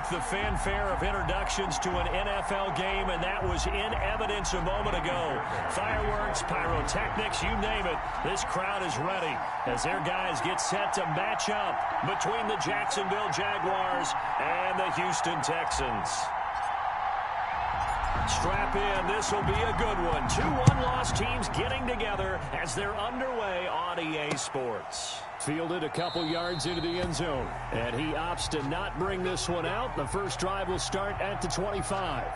like the fanfare of introductions to an NFL game, and that was in evidence a moment ago. Fireworks, pyrotechnics, you name it. This crowd is ready as their guys get set to match up between the Jacksonville Jaguars and the Houston Texans. Strap in. This will be a good one. Two one-loss teams getting together as they're underway on EA Sports. Fielded a couple yards into the end zone, and he opts to not bring this one out. The first drive will start at the 25.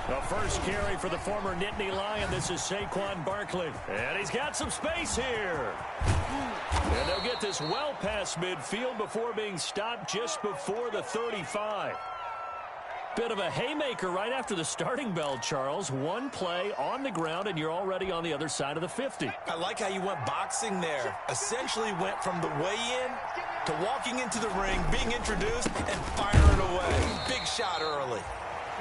The first carry for the former Nittany Lion. This is Saquon Barkley. And he's got some space here. And they'll get this well past midfield before being stopped just before the 35. Bit of a haymaker right after the starting bell, Charles. One play on the ground, and you're already on the other side of the 50. I like how you went boxing there. Essentially went from the weigh-in to walking into the ring, being introduced, and firing away. Big shot early.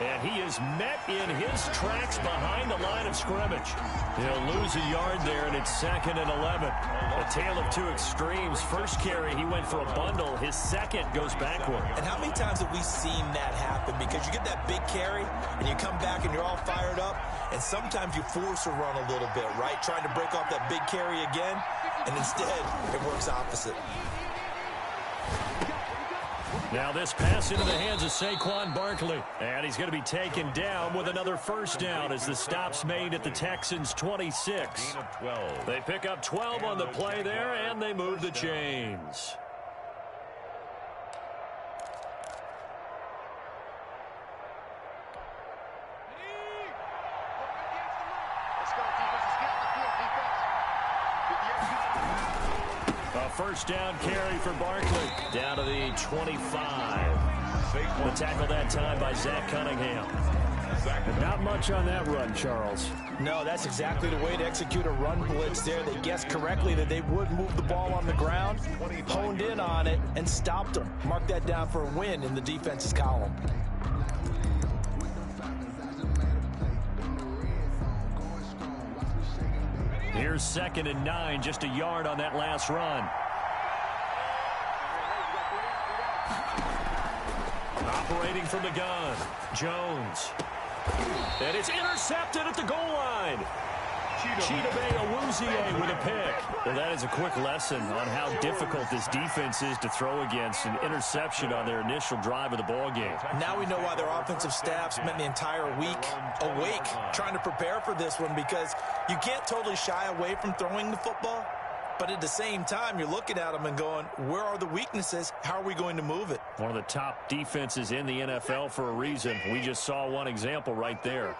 And he is met in his tracks behind the line of scrimmage. He'll lose a yard there, and it's 2nd and 11. A tale of two extremes. First carry, he went for a bundle. His second goes backward. And how many times have we seen that happen? Because you get that big carry, and you come back, and you're all fired up, and sometimes you force a run a little bit, right? Trying to break off that big carry again, and instead, it works opposite. Now this pass into the hands of Saquon Barkley. And he's going to be taken down with another first down as the stop's made at the Texans' 26. They pick up 12 on the play there, and they move the chains. A first down carry for Barkley. Down to the 25. The tackle that time by Zach Cunningham. Not much on that run, Charles. No, that's exactly the way to execute a run blitz there. They guessed correctly that they would move the ball on the ground, honed in on it, and stopped them. Mark that down for a win in the defense's column. Here's 2nd and 9, just a yard on that last run. Operating from the gun, Jones. And it's intercepted at the goal line. Chidobe Awuzie with a pick. Well, that is a quick lesson on how difficult this defense is to throw against. An interception on their initial drive of the ball game. Now we know why their offensive staff spent the entire week awake trying to prepare for this one, because you can't totally shy away from throwing the football. But at the same time, you're looking at them and going, where are the weaknesses? How are we going to move it? One of the top defenses in the NFL for a reason. We just saw one example right there.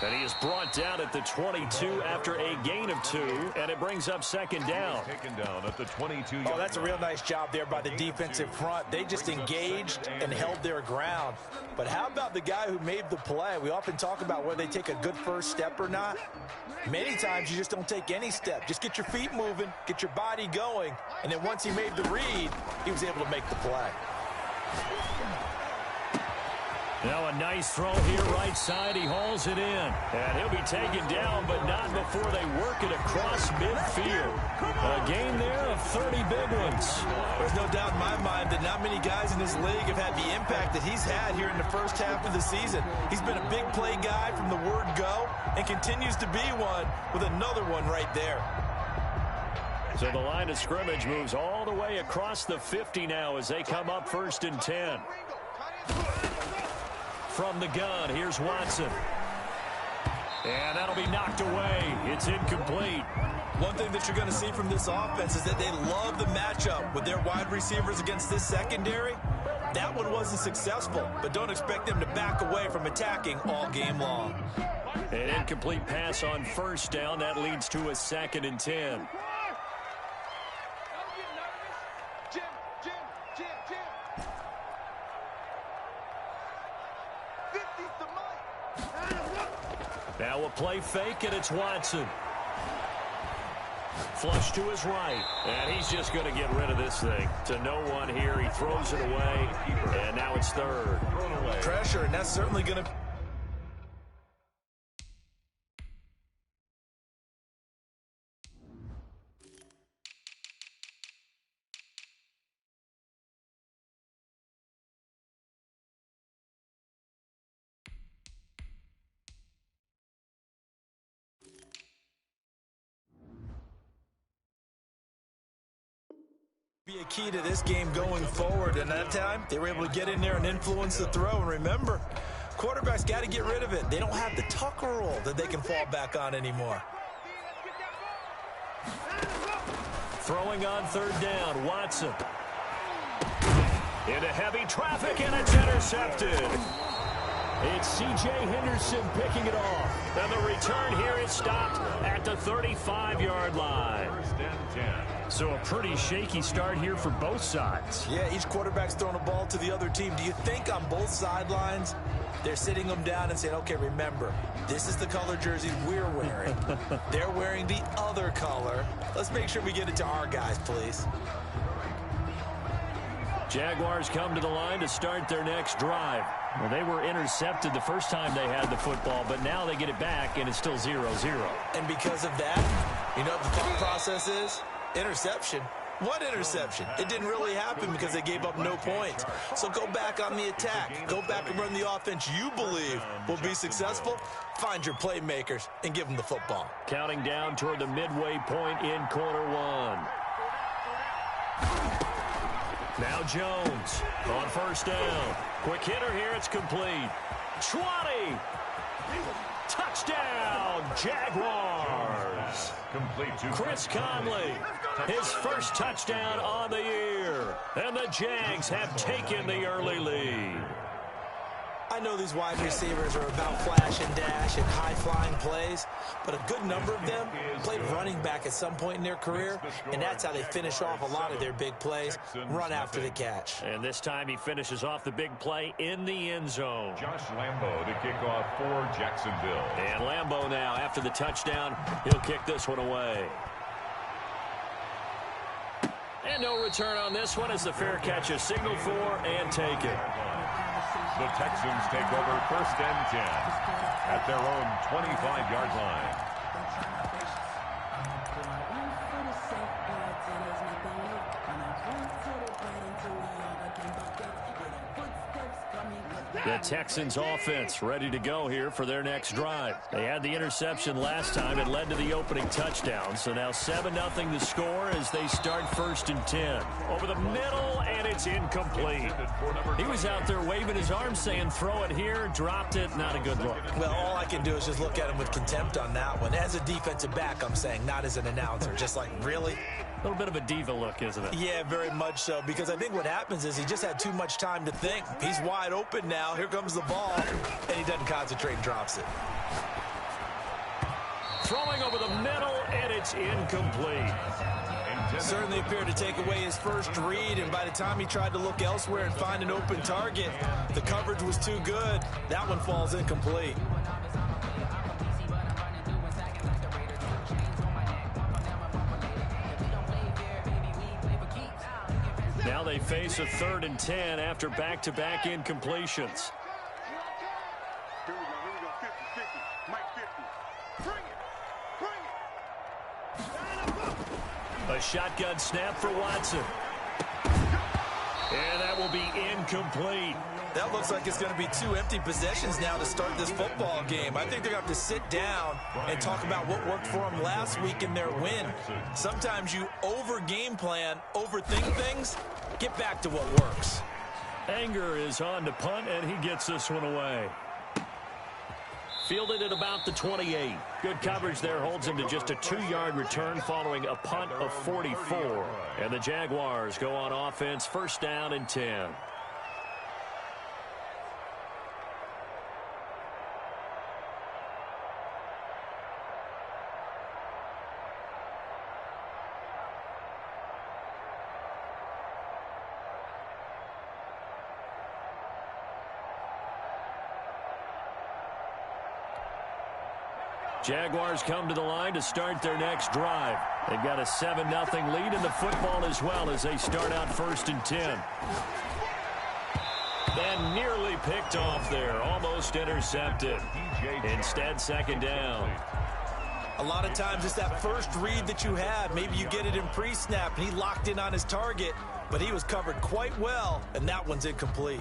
And he is brought down at the 22 after a gain of 2, and it brings up 2nd down. Taken down at the 22. Oh, that's a real nice job there by the defensive front. They just engaged and held their ground. But how about the guy who made the play? We often talk about whether they take a good first step or not. Many times you just don't take any step. Just get your feet moving, get your body going, and then once he made the read, he was able to make the play. Now a nice throw here right side. He hauls it in. And he'll be taken down, but not before they work it across midfield. A gain there of 30 big ones. There's no doubt in my mind that not many guys in this league have had the impact that he's had here in the first half of the season. He's been a big play guy from the word go and continues to be one with another one right there. So the line of scrimmage moves all the way across the 50 now as they come up 1st and 10. From the gun, here's Watson. And that'll be knocked away. It's incomplete. One thing that you're going to see from this offense is that they love the matchup with their wide receivers against this secondary. That one wasn't successful, but don't expect them to back away from attacking all game long. An incomplete pass on first down. That leads to a 2nd and 10. Now a play fake, and it's Watson. Flush to his right, and he's just going to get rid of this thing. To no one here, he throws it away, and now it's 3rd. Pressure, and that's certainly going to... be a key to this game going forward, and that time they were able to get in there and influence the throw. And remember, quarterbacks got to get rid of it. They don't have the tuck roll that they can fall back on anymore. Throwing on 3rd down, Watson. Into heavy traffic, and it's intercepted. It's C.J. Henderson picking it off. And the return here is stopped at the 35-yard line. So a pretty shaky start here for both sides. Yeah, each quarterback's throwing a ball to the other team. Do you think on both sidelines they're sitting them down and saying, okay, remember, this is the color jersey we're wearing. They're wearing the other color. Let's make sure we get it to our guys, please. Jaguars come to the line to start their next drive. Well, they were intercepted the first time they had the football, but now they get it back, and it's still 0-0. And because of that, you know what the thought process is? Interception. What interception? It didn't really happen because they gave up no points. So go back on the attack. Go back and run the offense you believe will be successful. Find your playmakers and give them the football. Counting down toward the midway point in quarter 1. Now Jones on 1st down. Quick hitter here. It's complete. 20. Touchdown, Jaguars. Chris Conley, his first touchdown on the year. And the Jags have taken the early lead. I know these wide receivers are about flash and dash and high-flying plays, but a good number of them played running back at some point in their career, and that's how they finish off a lot of their big plays, run after the catch. And this time he finishes off the big play in the end zone. Josh Lambo to kick off for Jacksonville. And Lambo now, after the touchdown, he'll kick this one away. And no return on this one as the fair catch is signaled for and taken. The Texans take over 1st and 10 at their own 25-yard line. The Texans offense ready to go here for their next drive. They had the interception last time. It led to the opening touchdown. So now 7-0 the score as they start 1st and 10. Over the middle, and it's incomplete. He was out there waving his arms saying, throw it here, dropped it. Not a good look. Well, all I can do is just look at him with contempt on that one. As a defensive back, I'm saying, not as an announcer. Just like, really? A little bit of a diva look, isn't it? Yeah, very much so, because I think what happens is he just had too much time to think. He's wide open now. Here comes the ball, and he doesn't concentrate and drops it. Throwing over the middle, and it's incomplete. Certainly appeared to take away his first read, and by the time he tried to look elsewhere and find an open target, the coverage was too good. That one falls incomplete. Now they face a 3rd and 10 after back-to-back incompletions. Here we go, 50-50. Mike 50. Bring it. A shotgun snap for Watson. And that will be incomplete. That looks like it's going to be 2 empty possessions now to start this football game. I think they're going to have to sit down and talk about what worked for them last week in their win. Sometimes you over-game plan, overthink things, get back to what works. Anger is on to punt, and he gets this one away. Fielded at about the 28. Good coverage there holds him to just a 2-yard return following a punt of 44. And the Jaguars go on offense, first down and 10. Jaguars come to the line to start their next drive. They've got a 7-0 lead in the football as well as they start out first and 10. And nearly picked off there. Almost intercepted. Instead, second down. A lot of times it's that first read that you have. Maybe you get it in pre-snap and he locked in on his target, but he was covered quite well, and that one's incomplete.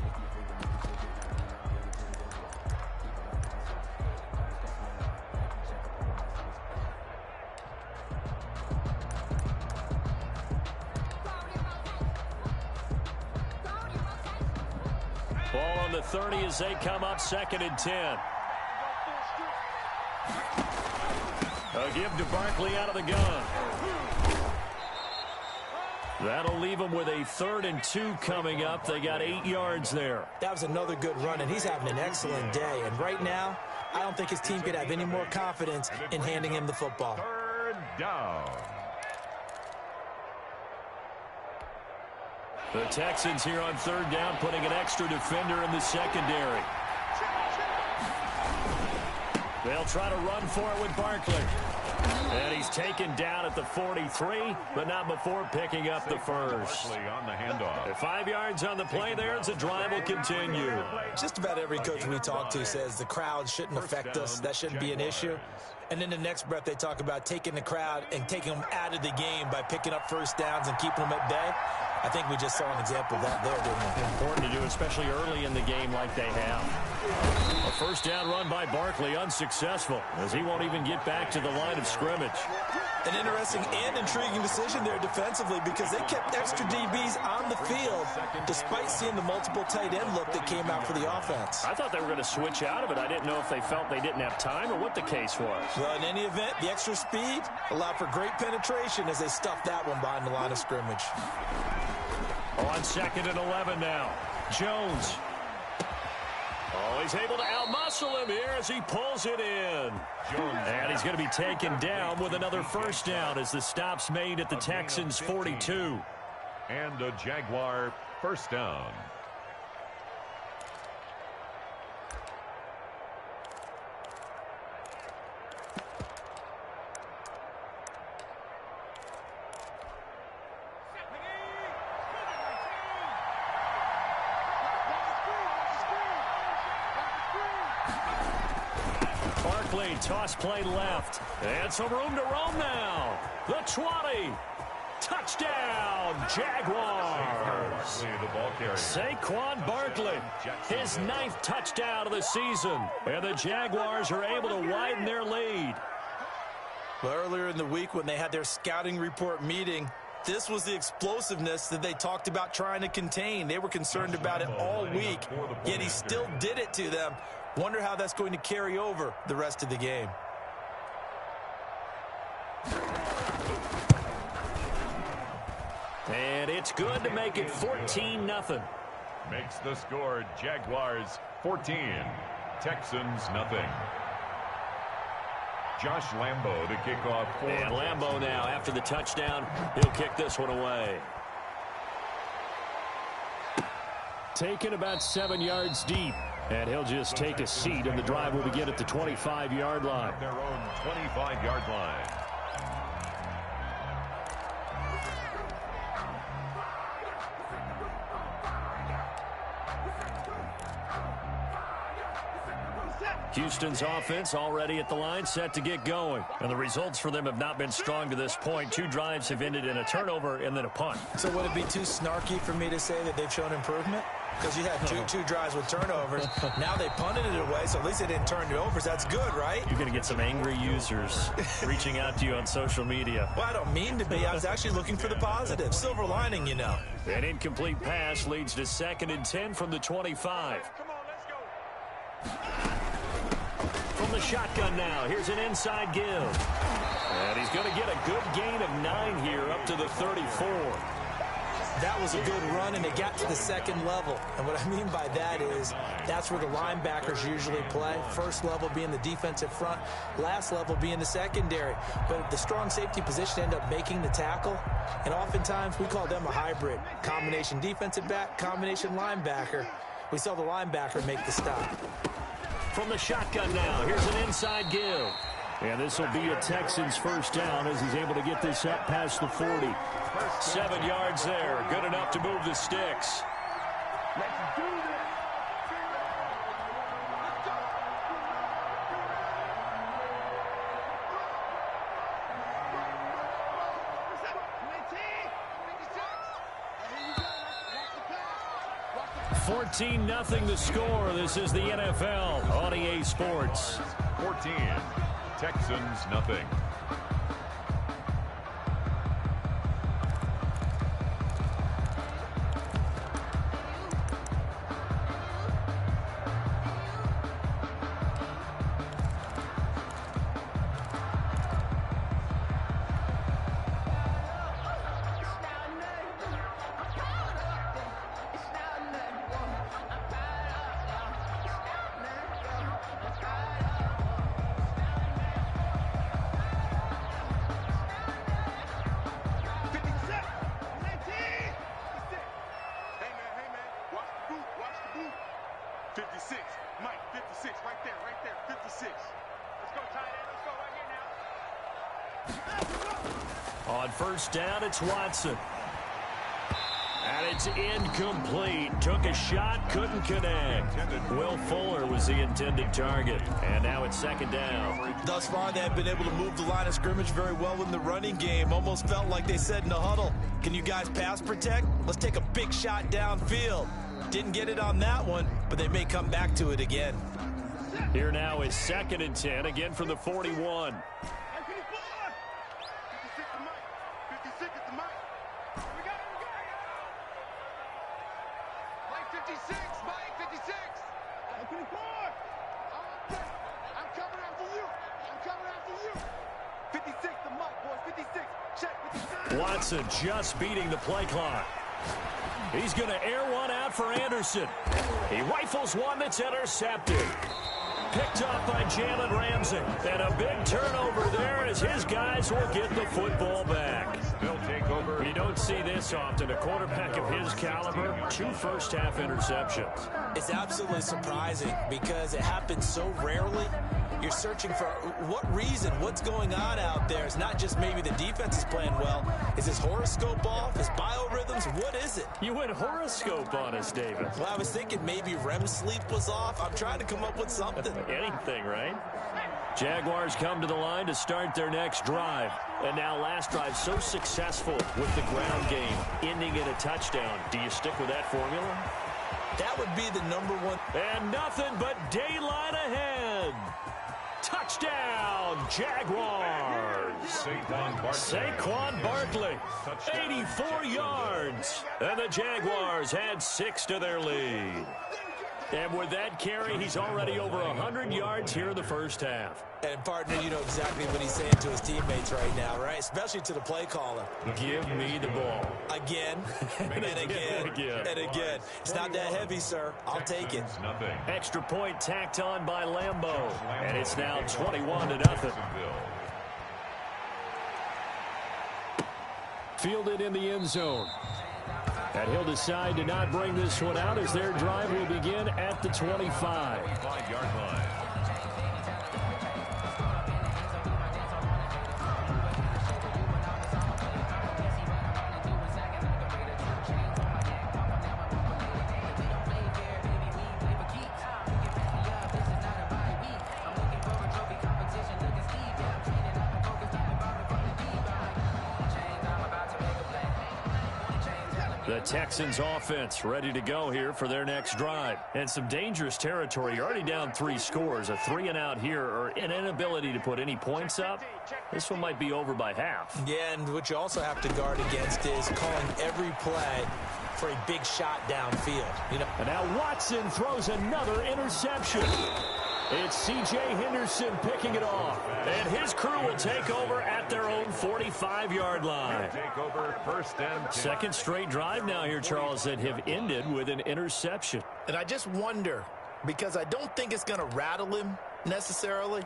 Ball on the 30 as they come up second and 10. A give to Barkley out of the gun. That'll leave them with a 3rd and 2 coming up. They got 8 yards there. That was another good run, and he's having an excellent day. And right now, I don't think his team could have any more confidence in handing him the football. 3rd down. The Texans here on 3rd down, putting an extra defender in the secondary. They'll try to run for it with Barkley. And he's taken down at the 43, but not before picking up the first. On the handoff. 5 yards on the play there as the drive will continue. Just about every coach we talk to says the crowd shouldn't affect us. That shouldn't be an issue. And in the next breath, they talk about taking the crowd and taking them out of the game by picking up first downs and keeping them at bay. I think we just saw an example of that there, didn't we? Important to do, especially early in the game like they have. A first down run by Barkley, unsuccessful, as he won't even get back to the line of scrimmage. An interesting and intriguing decision there defensively because they kept extra DBs on the field despite seeing the multiple tight end look that came out for the offense. I thought they were going to switch out of it. I didn't know if they felt they didn't have time or what the case was. Well, in any event, the extra speed allowed for great penetration as they stuffed that one behind the line of scrimmage. On 2nd and 11 now. Jones. Oh, he's able to outmuscle him here as he pulls it in. And he's going to be taken down with another first down as the stop's made at the Texans' 42. And a Jaguar first down. Toss play left. And some room to roam now. The 20. Touchdown, Jaguars. Saquon Barkley, his 9th touchdown of the season. And the Jaguars are able to widen their lead. Well, earlier in the week when they had their scouting report meeting, this was the explosiveness that they talked about trying to contain. They were concerned about it all week, yet he still did it to them. Wonder how that's going to carry over the rest of the game. And it's good to make it 14-0. Makes the score Jaguars 14, Texans nothing. Josh Lambo to kick off for. And Lambo now, after the touchdown, he'll kick this one away. Taken about 7 yards deep. And he'll just take a seat, and the drive will begin at the 25-yard line. Their own 25-yard line. Houston's offense already at the line, set to get going. And the results for them have not been strong to this point. 2 drives have ended in a turnover and then a punt. So would it be too snarky for me to say that they've shown improvement? Because you had two drives with turnovers. Now they punted it away, so at least they didn't turn it over. So that's good, right? You're going to get some angry users reaching out to you on social media. Well, I don't mean to be. I was actually looking for the positive. Silver lining, you know. An incomplete pass leads to 2nd and 10 from the 25. Come on, let's go. From the shotgun now, here's an inside give. And he's going to get a good gain of 9 here up to the 34. That was a good run, and it got to the second level. And what I mean by that is that's where the linebackers usually play. First level being the defensive front, last level being the secondary. But the strong safety position ended up making the tackle, and oftentimes we call them a hybrid. Combination defensive back, combination linebacker. We saw the linebacker make the stop. From the shotgun now, here's an inside give. And this will be a Texans first down as he's able to get this up past the 40. 7 yards there, good enough to move the sticks. Let's do this. 14-0 the score. This is the NFL on EA Sports. 14, Texans nothing. On first down, it's Watson. And it's incomplete. Took a shot, couldn't connect. Will Fuller was the intended target. And now it's second down. Thus far, they have been able to move the line of scrimmage very well in the running game. Almost felt like they said in the huddle, can you guys pass protect? Let's take a big shot downfield. Didn't get it on that one, but they may come back to it again. Here now is 2nd and 10, again from the 41. Watson just beating the play clock. He's going to air one out for Anderson. He rifles one that's intercepted. Picked up by Jalen Ramsey. And a big turnover there as his guys will get the football back. They'll take over. You don't see this often. A quarterback of his caliber, 2 first-half interceptions. It's absolutely surprising because it happens so rarely. You're searching for what reason, what's going on out there. It's not just maybe the defense is playing well. Is his horoscope off? His biorhythms? What is it? You went horoscope on us, David. Well, I was thinking maybe REM sleep was off. I'm trying to come up with something. Anything, right? Jaguars come to the line to start their next drive. And now last drive so successful with the ground game, ending in a touchdown. Do you stick with that formula? That would be the #1. And nothing but daylight ahead. Touchdown, Jaguars. Saquon Barkley, 84 yards. And the Jaguars add 6 to their lead. And with that carry, he's already over 100 yards here in the first half. And, partner, you know exactly what he's saying to his teammates right now, right? Especially to the play caller. Give me the ball. Again, and again, and again. It's not that heavy, sir. I'll take it. Extra point tacked on by Lambeau. And it's now 21-0. Fielded in the end zone. And he'll decide to not bring this one out as their drive will begin at the 25-yard line. The Texans offense ready to go here for their next drive. And some dangerous territory. You're already down 3 scores. A 3 and out here, or an inability to put any points up. This one might be over by half. Yeah, and what you also have to guard against is calling every play for a big shot downfield. You know. And now Watson throws another interception. It's C.J. Henderson picking it off. And his crew will take over at their own 45-yard line. Take over first and 10. Second straight drive now here, Charles, that have ended with an interception. And I just wonder, because I don't think it's going to rattle him necessarily,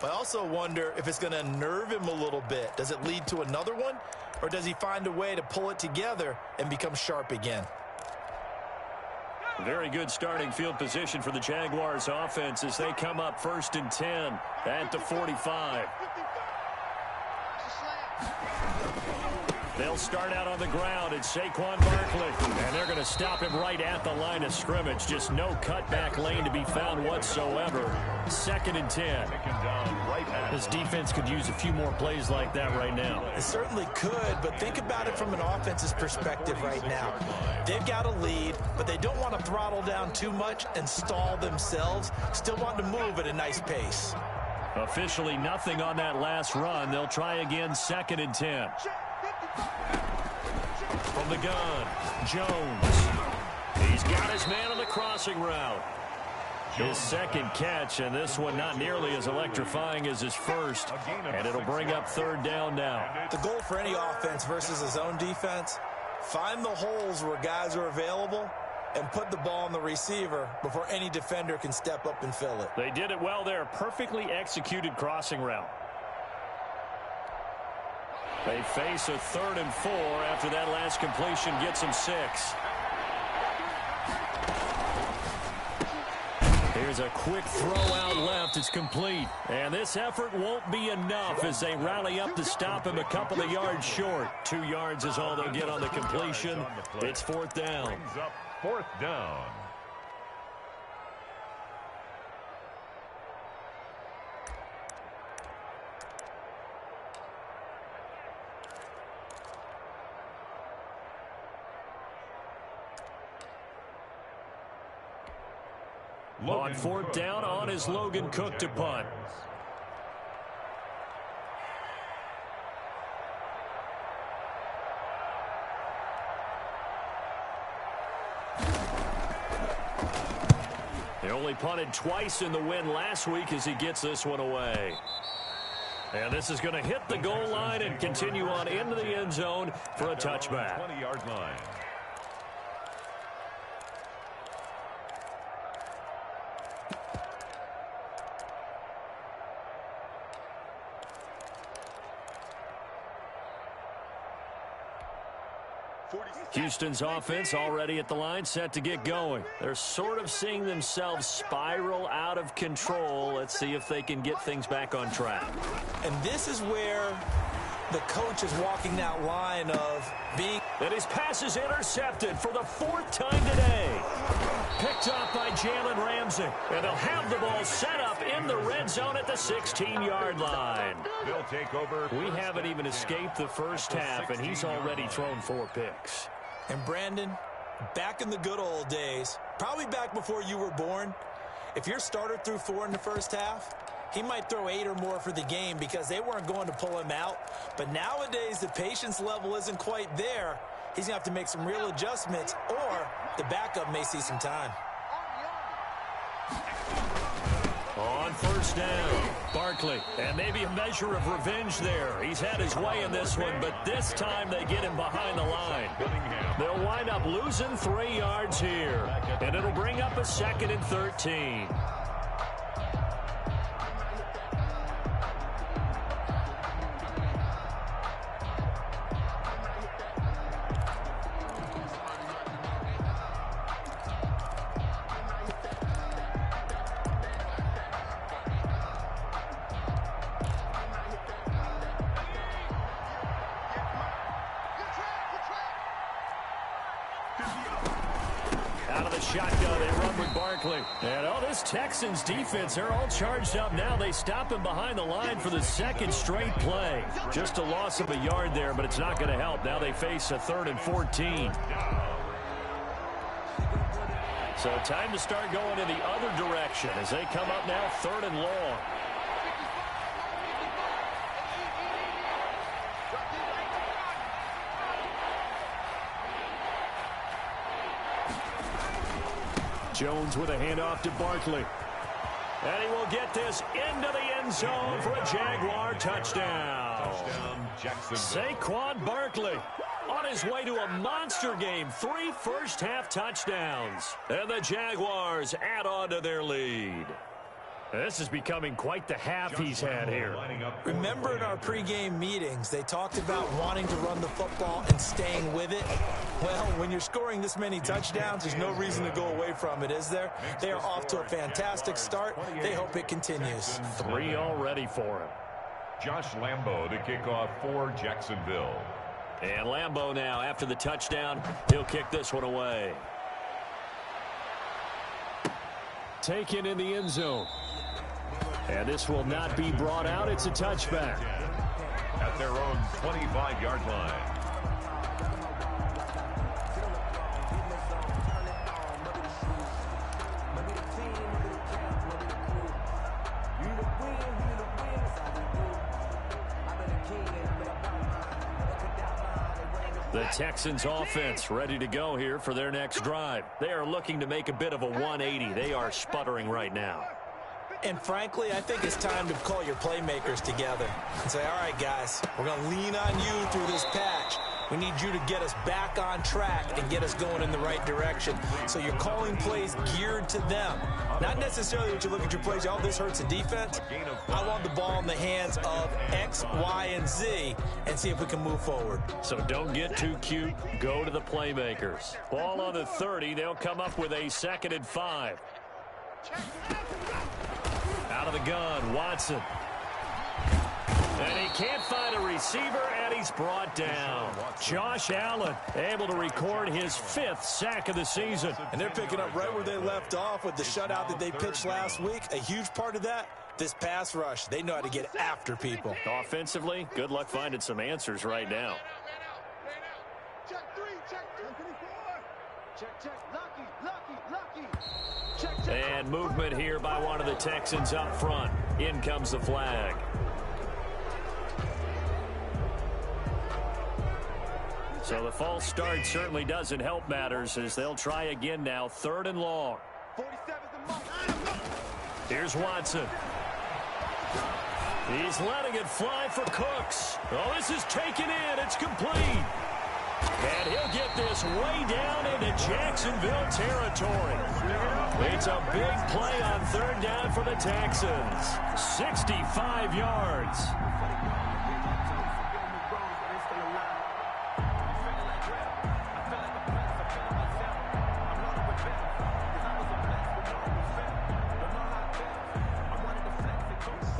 but I also wonder if it's going to unnerve him a little bit. Does it lead to another one, or does he find a way to pull it together and become sharp again? Very good starting field position for the Jaguars offense as they come up first and 10 at the 45. They'll start out on the ground. It's Saquon Barkley. And they're going to stop him right at the line of scrimmage. Just no cutback lane to be found whatsoever. Second and 10. This defense could use a few more plays like that right now. It certainly could, but think about it from an offense's perspective right now. They've got a lead, but they don't want to throttle down too much and stall themselves. Still want to move at a nice pace. Officially nothing on that last run. They'll try again, second and 10. From the gun, Jones. He's got his man on the crossing route. His second catch, and this one not nearly as electrifying as his first. And it'll bring up third down now. The goal for any offense versus his own defense, find the holes where guys are available and put the ball on the receiver before any defender can step up and fill it. They did it well there. Perfectly executed crossing route. They face a third and 4 after that last completion gets them 6. Here's a quick throw out left. It's complete. And this effort won't be enough as they rally up to stop him a couple of yards short. 2 yards is all they'll get on the completion. It's fourth down. Fourth down. On fourth down, on is Logan Cook to punt. They only punted twice in the win last week as he gets this one away. And this is going to hit the goal line and continue on into the end zone for a touchback. 20-yard line. Houston's offense already at the line, set to get going. They're sort of seeing themselves spiral out of control. Let's see if they can get things back on track. And this is where the coach is walking that line of being... And his pass is intercepted for the 4th time today. Picked off by Jalen Ramsey. And they'll have the ball set up in the red zone at the 16-yard line. They'll take over. We haven't even escaped the first half, and he's already thrown 4 picks. And Brandon, back in the good old days, probably back before you were born, if your starter threw 4 in the first half, he might throw 8 or more for the game because they weren't going to pull him out. But nowadays, the patience level isn't quite there. He's going to have to make some real adjustments, or the backup may see some time. On first down, Barkley, and maybe a measure of revenge there. He's had his way in this one, but this time they get him behind the line. They'll wind up losing 3 yards here, and it'll bring up a second and 13. Out of the shotgun, they run with Barkley. And this Texans defense, they're all charged up now. They stop him behind the line for the second straight play. Just a loss of a yard there, but it's not going to help. Now they face a 3rd and 14. So time to start going in the other direction as they come up now 3rd and long. Jones with a handoff to Barkley. And he will get this into the end zone for a Jaguar touchdown. Saquon Barkley on his way to a monster game. 3 first-half touchdowns. And the Jaguars add on to their lead. This is becoming quite the half he's had here. Remember in our pregame meetings, they talked about wanting to run the football and staying with it? Well, when you're scoring this many touchdowns, there's no reason to go away from it, is there? They are off to a fantastic start. They hope it continues. 3 already for him. Josh Lambo to kick off for Jacksonville. And Lambo now, after the touchdown, he'll kick this one away. Taken in the end zone. And this will not be brought out. It's a touchback. At their own 25-yard line. The Texans offense ready to go here for their next drive. They are looking to make a bit of a 180. They are sputtering right now. And frankly, I think it's time to call your playmakers together and say, all right, guys, we're going to lean on you through this patch. We need you to get us back on track and get us going in the right direction. So you're calling plays geared to them. Not necessarily that you look at your plays, oh, this hurts the defense. I want the ball in the hands of X, Y, and Z and see if we can move forward. So don't get too cute. Go to the playmakers. Ball on the 30. They'll come up with a 2nd and 5. Out of the gun, Watson. And he can't find a receiver, and he's brought down. Josh Allen able to record his 5th sack of the season. And they're picking up right where they left off with the shutout that they pitched last week. A huge part of that, this pass rush. They know how to get after people. Offensively, good luck finding some answers right now. Check 3, check 2. Check, lucky. And movement here by one of the Texans up front. In comes the flag. So the false start certainly doesn't help matters as they'll try again now. 3rd and long. Here's Watson. He's letting it fly for Cooks. Oh, this is taken in. It's complete. And he'll get this way down into Jacksonville territory. It's a big play on 3rd down for the Texans. 65 yards.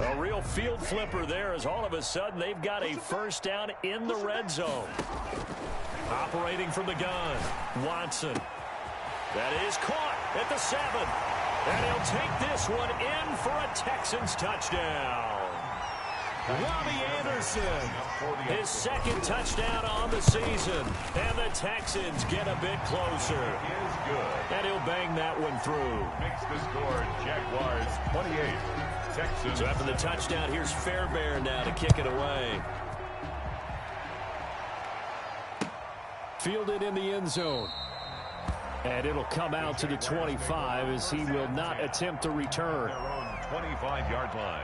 A real field flipper there as all of a sudden they've got a 1st down in the red zone. Operating from the gun, Watson. That is caught at the 7. And he'll take this one in for a Texans touchdown. Robbie Anderson, his 2nd touchdown on the season. And the Texans get a bit closer. And he'll bang that one through. Makes the score Jaguars 28. Texans. So after the touchdown, here's Fairbairn now to kick it away. Fielded in the end zone. And it'll come out to the 25 as he will not attempt to return. Their own 25-yard line.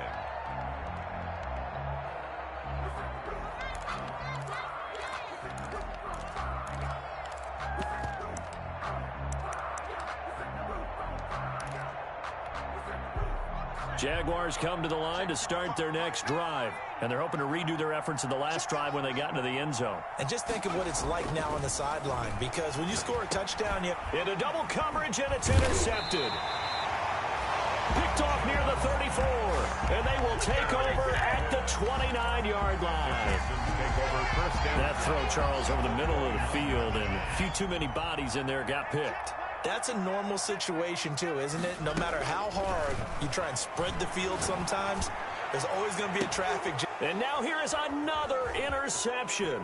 Jaguars come to the line to start their next drive. And they're hoping to redo their efforts in the last drive when they got into the end zone. And just think of what it's like now on the sideline, because when you score a touchdown, you... Into double coverage, and it's intercepted. Picked off near the 34. And they will take over at the 29-yard line. That throw, Charles, over the middle of the field, and a few too many bodies in there got picked. That's a normal situation, too, isn't it? No matter how hard you try and spread the field sometimes, there's always going to be a traffic jam. And now here is another interception.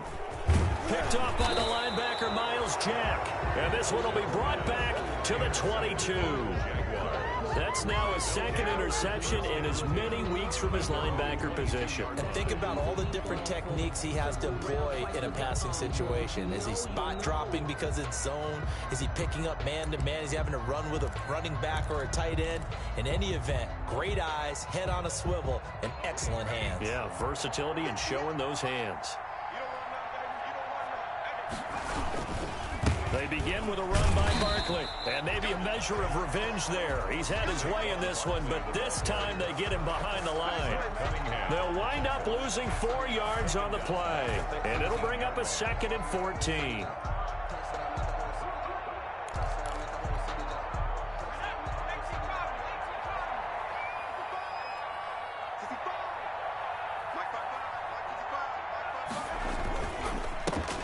Picked off by the linebacker, Miles Jack. And this one will be brought back to the 22. That's now a second interception in as many weeks from his linebacker position. And think about all the different techniques he has to employ in a passing situation. Is he spot dropping because it's zone? Is he picking up man-to-man? Is he having to run with a running back or a tight end? In any event, great eyes, head on a swivel, and excellent hands. Yeah, versatility and showing those hands. They begin with a run by Barkley, and maybe a measure of revenge there. He's had his way in this one, but this time they get him behind the line. They'll wind up losing 4 yards on the play, and it'll bring up a 2nd and 14.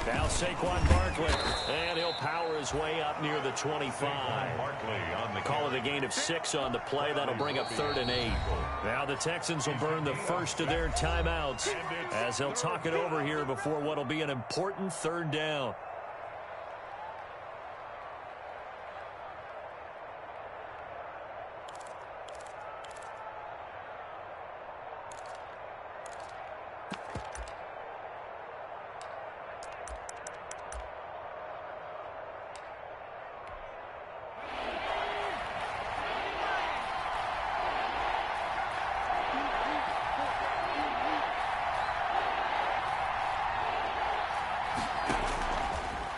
Now Saquon Barkley, and he'll power his way up near the 25. Call it a gain of 6 on the play. That'll bring up 3rd and 8. Now the Texans will burn the first of their timeouts as they'll talk it over here before what will be an important 3rd down.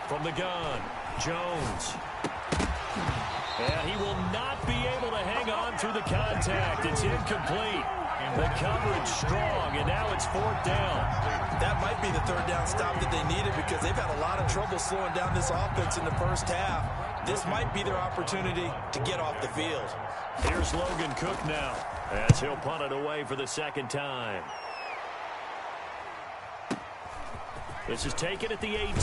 From the gun, Jones. And he will not be able to hang on through the contact. It's incomplete. The coverage strong, and now it's 4th down. That might be the 3rd down stop that they needed because they've had a lot of trouble slowing down this offense in the first half. This might be their opportunity to get off the field. Here's Logan Cook now as he'll punt it away for the 2nd time. This is taken at the 18.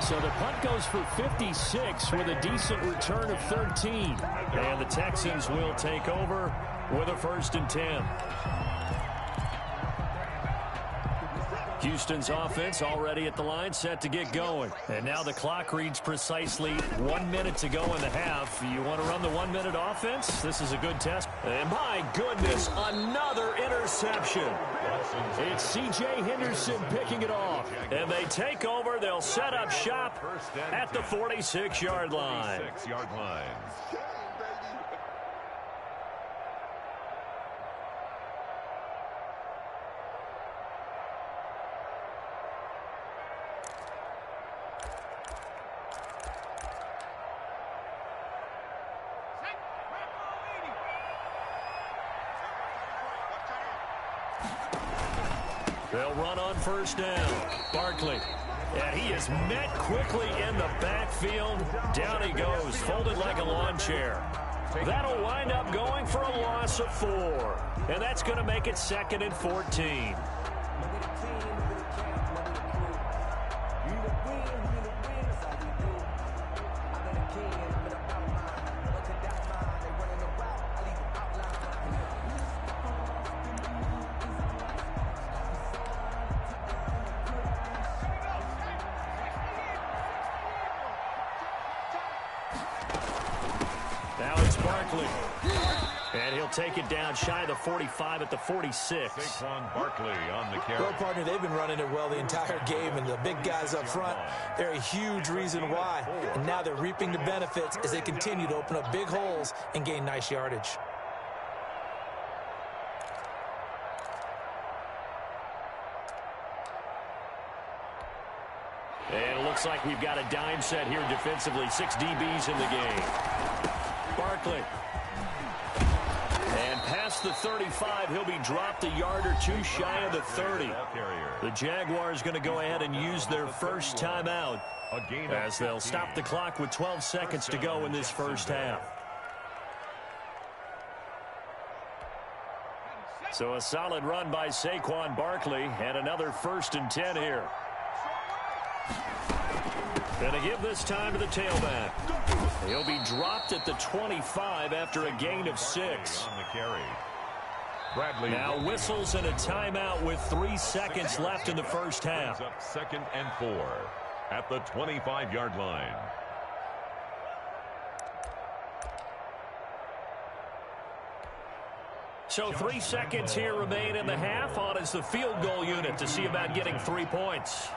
So the punt goes for 56 with a decent return of 13. And the Texans will take over with a 1st and 10. Houston's offense already at the line, set to get going. And now the clock reads precisely 1 minute to go in the half. You want to run the 1-minute offense? This is a good test. And my goodness, another interception. It's C.J. Henderson picking it off. And they take over. They'll set up shop at the 46-yard line. They'll run on 1st down. Barkley. And he is met quickly in the backfield. Down he goes, folded like a lawn chair. That'll wind up going for a loss of 4. And that's going to make it 2nd and 14. Now it's Barkley. And he'll take it down shy of the 45 at the 46. Saquon Barkley on the carry. Well, partner, they've been running it well the entire game, and the big guys up front, they're a huge reason why. And now they're reaping the benefits as they continue to open up big holes and gain nice yardage. And it looks like we've got a dime set here defensively. 6 DBs in the game. Barkley. And past the 35, he'll be dropped a yard or 2 shy of the 30. The Jaguars going to go ahead and use their first timeout as they'll stop the clock with 12 seconds to go in this first half. So a solid run by Saquon Barkley and another 1st and 10 here. Going to give this time to the tailback. He'll be dropped at the 25 after a gain of 6. Now whistles and a timeout with 3 seconds left in the first half. 2nd and 4 at the 25-yard line. So 3 seconds here remain in the half. On is the field goal unit to see about getting 3 points.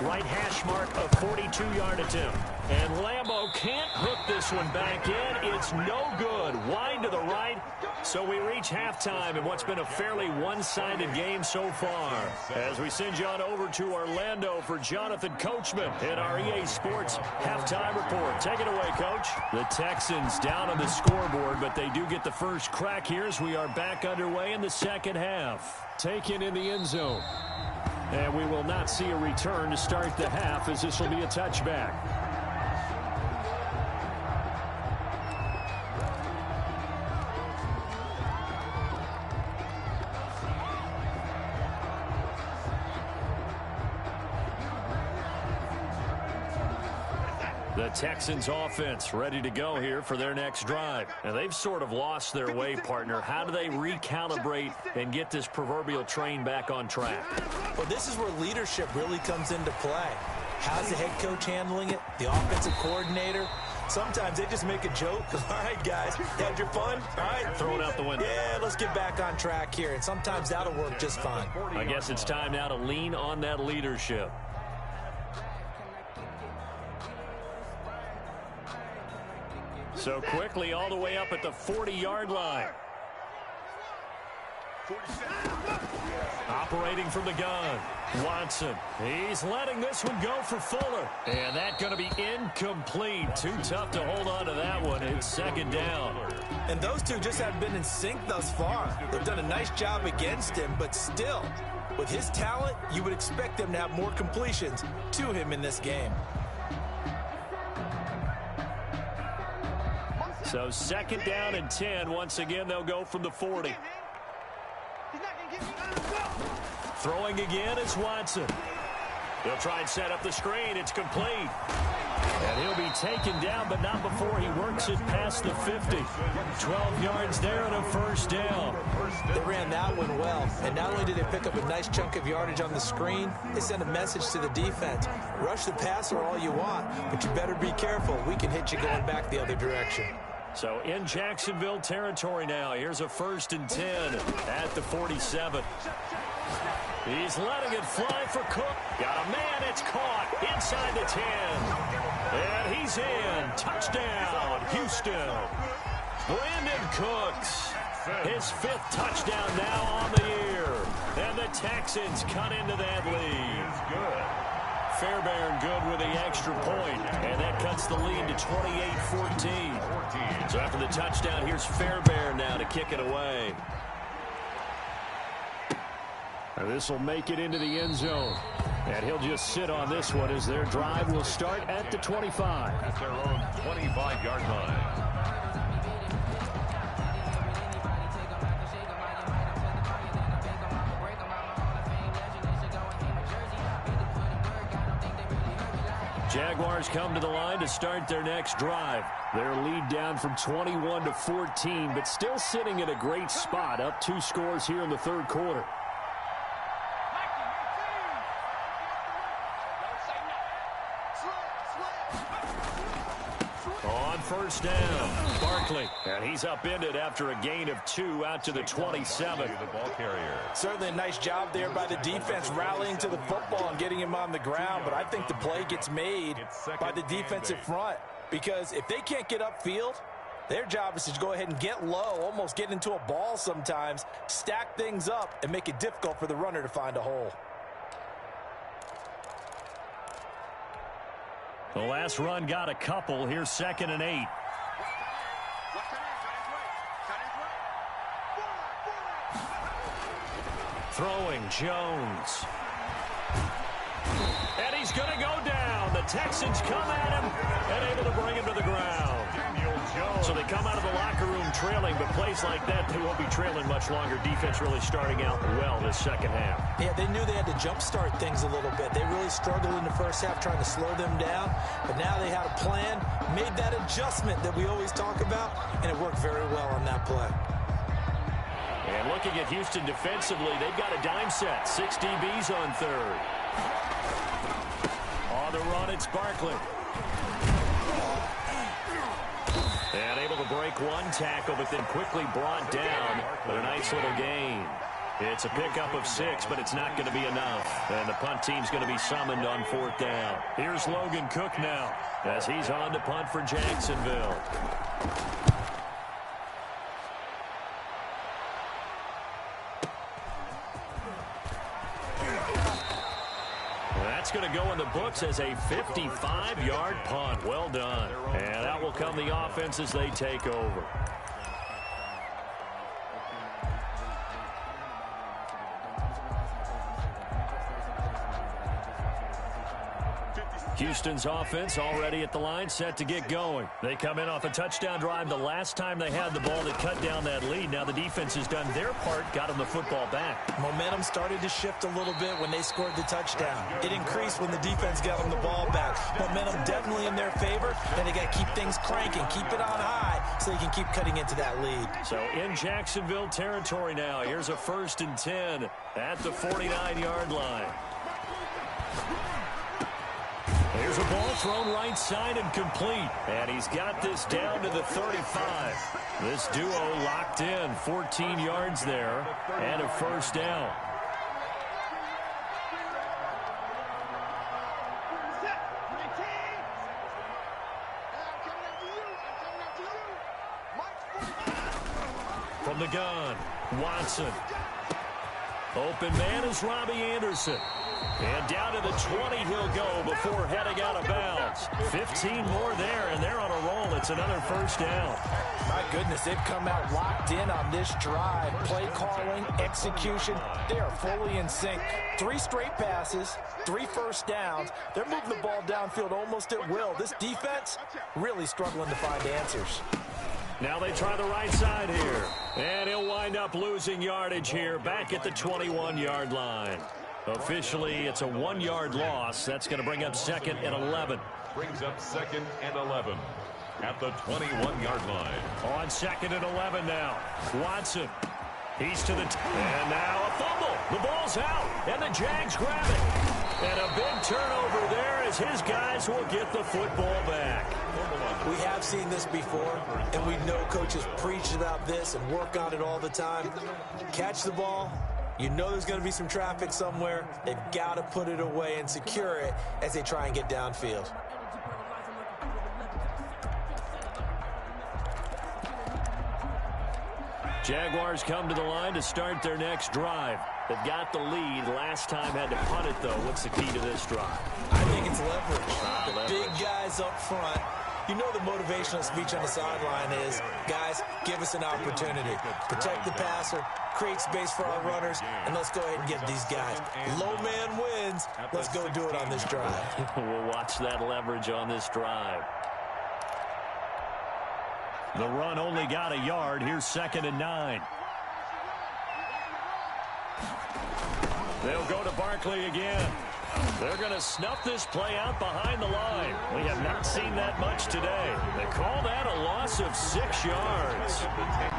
Right hash mark of 42-yard attempt. And Lambo can't hook this one back in. It's no good. Wide to the right. So we reach halftime in what's been a fairly one-sided game so far. As we send you on over to Orlando for Jonathan Coachman in our EA Sports halftime report. Take it away, Coach. The Texans down on the scoreboard, but they do get the first crack here as we are back underway in the second half. Taken in the end zone. And we will not see a return to start the half, as this will be a touchback. The Texans offense ready to go here for their next drive. And they've sort of lost their way, partner. How do they recalibrate and get this proverbial train back on track? Well, this is where leadership really comes into play. How's the head coach handling it? The offensive coordinator? Sometimes they just make a joke. All right, guys, had your fun? All right. Throw it out the window. Yeah, let's get back on track here. And sometimes that'll work just fine. I guess it's time now to lean on that leadership. So quickly all the way up at the 40-yard line. Operating from the gun. Watson. He's letting this one go for Fuller. And that's going to be incomplete. Too tough to hold on to that one. It's second down. And those two just haven't been in sync thus far. They've done a nice job against him, but still, with his talent, you would expect them to have more completions to him in this game. So second down and 10. Once again, they'll go from the 40. Throwing again is Watson. He'll try and set up the screen. It's complete. And he'll be taken down, but not before he works it past the 50. 12 yards there and a first down. They ran that one well. And not only did they pick up a nice chunk of yardage on the screen, they sent a message to the defense. Rush the passer all you want, but you better be careful. We can hit you going back the other direction. So in Jacksonville territory now. Here's a 1st and 10 at the 47. He's letting it fly for Cook. Got a man. It's caught inside the 10. And he's in. Touchdown, Houston. Brandon Cooks. His 5th touchdown now on the year. And the Texans cut into that lead. Good. Fairbairn good with the extra point, and that cuts the lead to 28-14. So after the touchdown, here's Fairbairn now to kick it away. And this will make it into the end zone. And he'll just sit on this one as their drive will start at the 25. At their own 25-yard line. Jaguars come to the line to start their next drive. Their lead down from 21 to 14, but still sitting in a great spot, up 2 scores here in the 3rd quarter. On first down, Barkley. And he's upended after a gain of 2 out to the 27. The ball carrier. Certainly a nice job there by the defense rallying to the football and getting him on the ground, but I think the play gets made by the defensive front, because if they can't get upfield, their job is to go ahead and get low, almost get into a ball sometimes, stack things up, and make it difficult for the runner to find a hole. The last run got a couple. Here's 2nd and 8. Throwing Jones. And he's going to go down. The Texans come at him and able to bring him to the ground. So they come out of the locker room trailing, but plays like that, they won't be trailing much longer. Defense really starting out well this second half. Yeah, they knew they had to jumpstart things a little bit. They really struggled in the first half trying to slow them down, but now they had a plan, made that adjustment that we always talk about, and it worked very well on that play. And looking at Houston defensively, they've got a dime set. 6 DBs on 3rd. On the run, it's Barkley. And able to break one tackle, but then quickly brought down. But a nice little gain. It's a pickup of 6, but it's not going to be enough. And the punt team's going to be summoned on 4th down. Here's Logan Cook now as he's on to punt for Jacksonville. That's going to go in the books as a 55-yard punt. Well done. And out will come the offense as they take over. Houston's offense already at the line, set to get going. They come in off a touchdown drive the last time they had the ball that cut down that lead. Now the defense has done their part, got them the football back. Momentum started to shift a little bit when they scored the touchdown. It increased when the defense got them the ball back. Momentum definitely in their favor, and they got to keep things cranking, keep it on high so they can keep cutting into that lead. So in Jacksonville territory now, here's a 1st and 10 at the 49-yard line. Here's a ball thrown right side and complete. And he's got this down to the 35. This duo locked in. 14 yards there and a 1st down. From the gun, Watson. Open man is Robbie Anderson. And down to the 20 he'll go before heading out of bounds. 15 more there, and they're on a roll. It's another 1st down. My goodness, they've come out locked in on this drive. Play calling, execution, they are fully in sync. 3 straight passes, 3 1st downs. They're moving the ball downfield almost at will. This defense really struggling to find answers. Now they try the right side here. And he'll wind up losing yardage here back at the 21-yard line. Officially, it's a 1-yard loss. That's going to bring up 2nd and 11. Brings up 2nd and 11 at the 21-yard line. On 2nd and 11 now. Watson. He's to the and now a fumble. The ball's out, and the Jags grab it. And a big turnover there as his guys will get the football back. We have seen this before, and we know coaches preach about this and work on it all the time. Catch the ball. You know there's going to be some traffic somewhere. They've got to put it away and secure it as they try and get downfield. Jaguars come to the line to start their next drive. They've got the lead. Last time had to punt it, though. What's the key to this drive? I think it's leverage. The big guys up front. You know the motivational speech on the sideline is, guys, give us an opportunity. Protect the passer, create space for our runners, and let's go ahead and get these guys. Low man wins. Let's go do it on this drive. We'll watch that leverage on this drive. The run only got a yard. Here's 2nd and 9. They'll go to Barkley again. They're going to snuff this play out behind the line. We have not seen that much today. They call that a loss of 6 yards.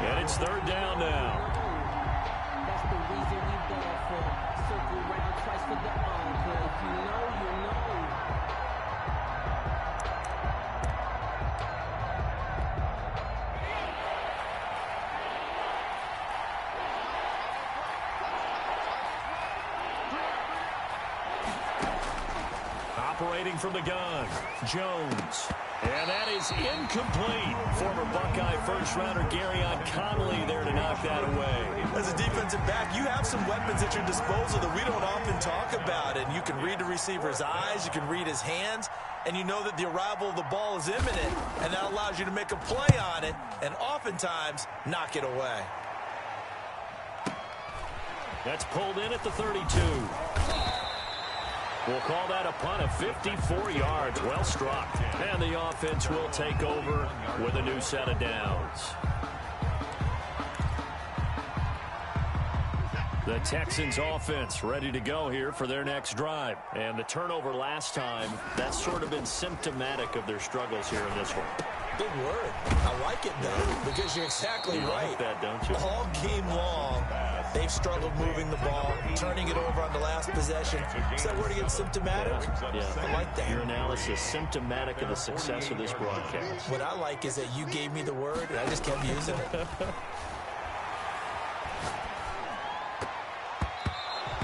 And it's 3rd down now. That's the reason we ball for. Circle round twice for the encore. If you know, you know. Operating from the gun, Jones. And that is incomplete. Former Buckeye first-rounder Garyon Connolly there to knock that away. As a defensive back, you have some weapons at your disposal that we don't often talk about. And you can read the receiver's eyes, you can read his hands, and you know that the arrival of the ball is imminent, and that allows you to make a play on it and oftentimes knock it away. That's pulled in at the 32. We'll call that a punt of 54 yards. Well struck. And the offense will take over with a new set of downs. The Texans offense ready to go here for their next drive. And the turnover last time, that's sort of been symptomatic of their struggles here in this one. Big word. I like it, though, because you're exactly right. Like that, don't you? All game long, they've struggled moving the ball, turning it over on the last possession. Is that word again, symptomatic? Yeah. I like that. Your analysis symptomatic of the success of this broadcast. What I like is that you gave me the word, and I just kept using it.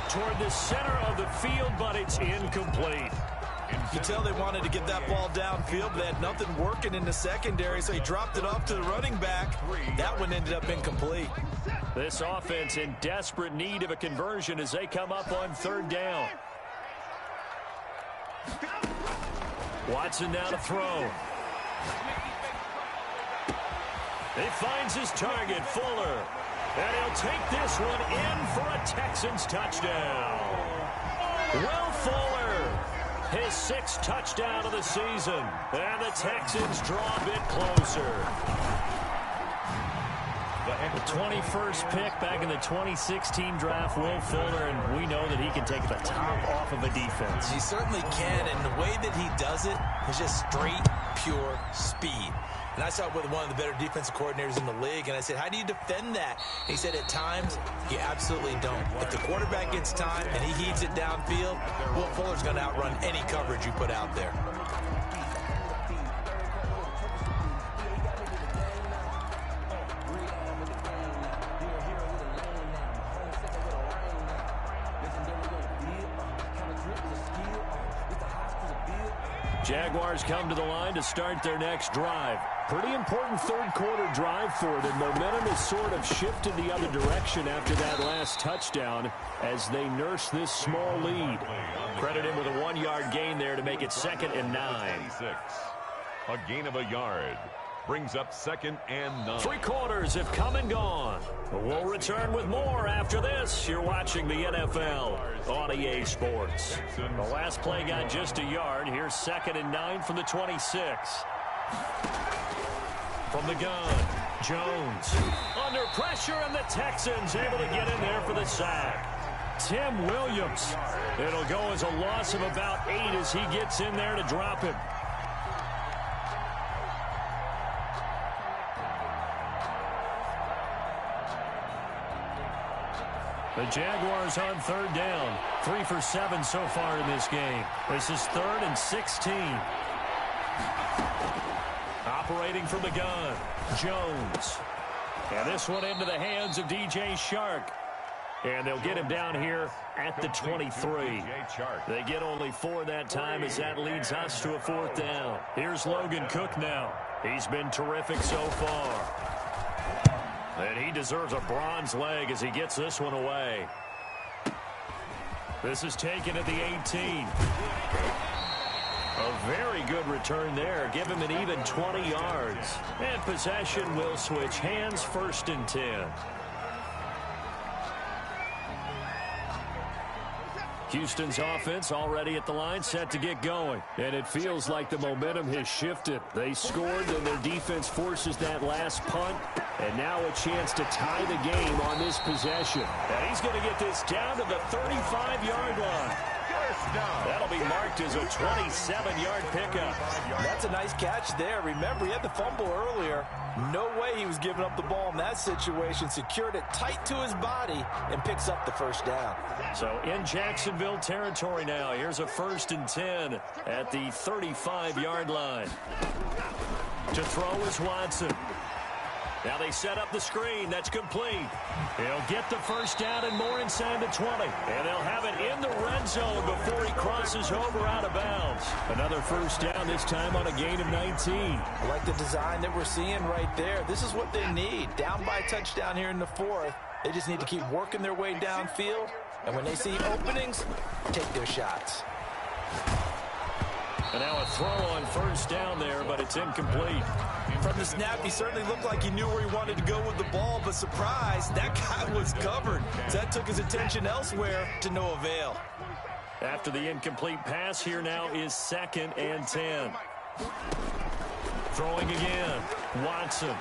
Toward the center of the field, but it's incomplete. You tell they wanted to get that ball downfield, but they had nothing working in the secondary, so he dropped it off to the running back. That one ended up incomplete. This offense in desperate need of a conversion as they come up on third down. Watson now to throw. He finds his target, Fuller. And he'll take this one in for a Texans touchdown. Will Fuller, his 6th touchdown of the season. And the Texans draw a bit closer. The 21st pick back in the 2016 draft, Will Fuller, and we know that he can take the top off of a defense. He certainly can, and the way that he does it is just straight, pure speed. And I saw it with one of the better defensive coordinators in the league, and I said, how do you defend that? And he said, at times, you absolutely don't. If the quarterback gets time and he heaves it downfield, Will Fuller's going to outrun any coverage you put out there. Jaguars come to the line to start their next drive. Pretty important third-quarter drive for them. Momentum has sort of shifted the other direction after that last touchdown as they nurse this small lead. Credit him with a 1-yard gain there to make it 2nd and 9. A gain of a yard. Brings up 2nd and 9. 3 quarters have come and gone. We'll return with more after this. You're watching the NFL on EA Sports. The last play got just a yard. Here's 2nd and 9 from the 26. From the gun, Jones. Under pressure, and the Texans able to get in there for the sack. Tim Williams. It'll go as a loss of about 8 as he gets in there to drop him. The Jaguars on third down. 3 for 7 so far in this game. This is 3rd and 16. Operating from the gun, Jones. And this one into the hands of DJ Chark. And they'll get him down here at the 23. They get only 4 that time as that leads us to a 4th down. Here's Logan Cook now. He's been terrific so far. And he deserves a bronze leg as he gets this one away. This is taken at the 18. A very good return there. Give him an even 20 yards. And possession will switch hands, 1st and 10. Houston's offense already at the line, set to get going. And it feels like the momentum has shifted. They scored, and their defense forces that last punt. And now a chance to tie the game on this possession. And he's going to get this down to the 35-yard line. That'll be marked as a 27-yard pickup. That's a nice catch there. Remember, he had the fumble earlier. No way he was giving up the ball in that situation. Secured it tight to his body and picks up the 1st down. So in Jacksonville territory now. Here's a 1st and 10 at the 35-yard line. To throw is Watson. Now they set up the screen. That's complete. He'll get the 1st down and more inside the 20. And they'll have it in the red zone before he crosses over out of bounds. Another 1st down, this time on a gain of 19. I like the design that we're seeing right there. This is what they need. Down by a touchdown here in the 4th. They just need to keep working their way downfield. And when they see openings, take their shots. And now a throw on 1st down there, but it's incomplete. From the snap, he certainly looked like he knew where he wanted to go with the ball, but surprise, that guy was covered. So that took his attention elsewhere to no avail. After the incomplete pass, here now is 2nd and 10. Throwing again, Watson.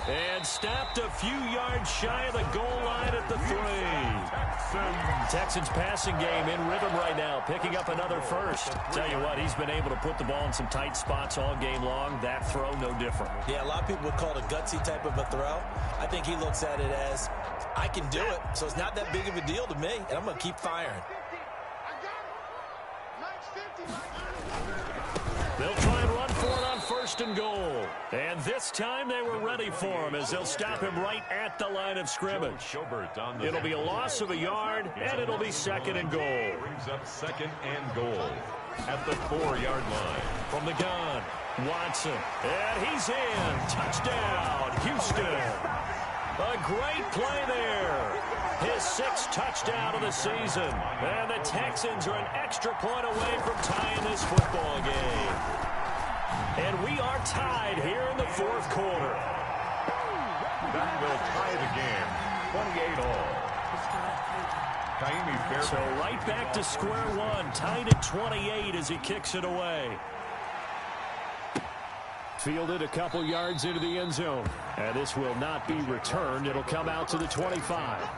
And stopped a few yards shy of the goal line at the 3. Texans passing game in rhythm right now, picking up another first. Tell you what, he's been able to put the ball in some tight spots all game long. That throw, no different. Yeah, a lot of people would call it a gutsy type of a throw. I think he looks at it as, I can do it, so it's not that big of a deal to me, and I'm going to keep firing. They'll try and run for it on 1st and goal. And this time they were ready for him as they'll stop him right at the line of scrimmage. It'll be a loss of a yard, and it'll be 2nd and goal. Brings up 2nd and goal at the 4-yard line. From the gun, Watson. And he's in. Touchdown, Houston. A great play there. His 6th touchdown of the season. And the Texans are an extra point away from tying this football game. And we are tied here in the 4th quarter. That will tie the game, 28 all. So right back to square one, tied at 28 as he kicks it away. Fielded a couple yards into the end zone. And this will not be returned. It'll come out to the 25.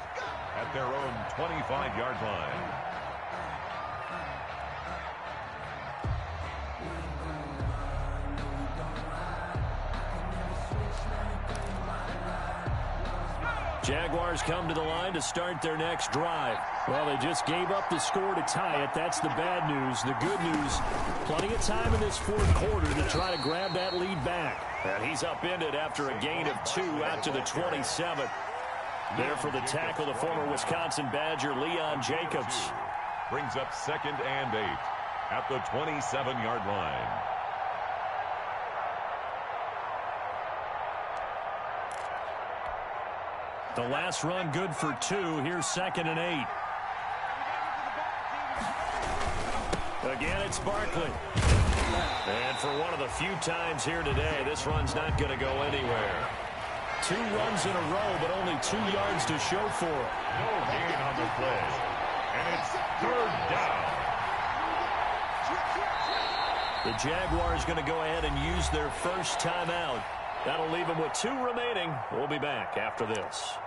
At their own 25-yard line. Jaguars come to the line to start their next drive. Well, they just gave up the score to tie it. That's the bad news. The good news, plenty of time in this 4th quarter to try to grab that lead back. And he's upended after a gain of 2 out to the 27. There for the tackle, the former Wisconsin Badger, Leon Jacobs. Brings up 2nd and 8 at the 27-yard line. The last run good for 2. Here's 2nd and 8. Again, it's Barkley. And for one of the few times here today, this run's not going to go anywhere. 2 runs in a row, but only 2 yards to show for it. No gain on the play. And it's 3rd down. The Jaguars going to go ahead and use their first timeout. That'll leave them with 2 remaining. We'll be back after this.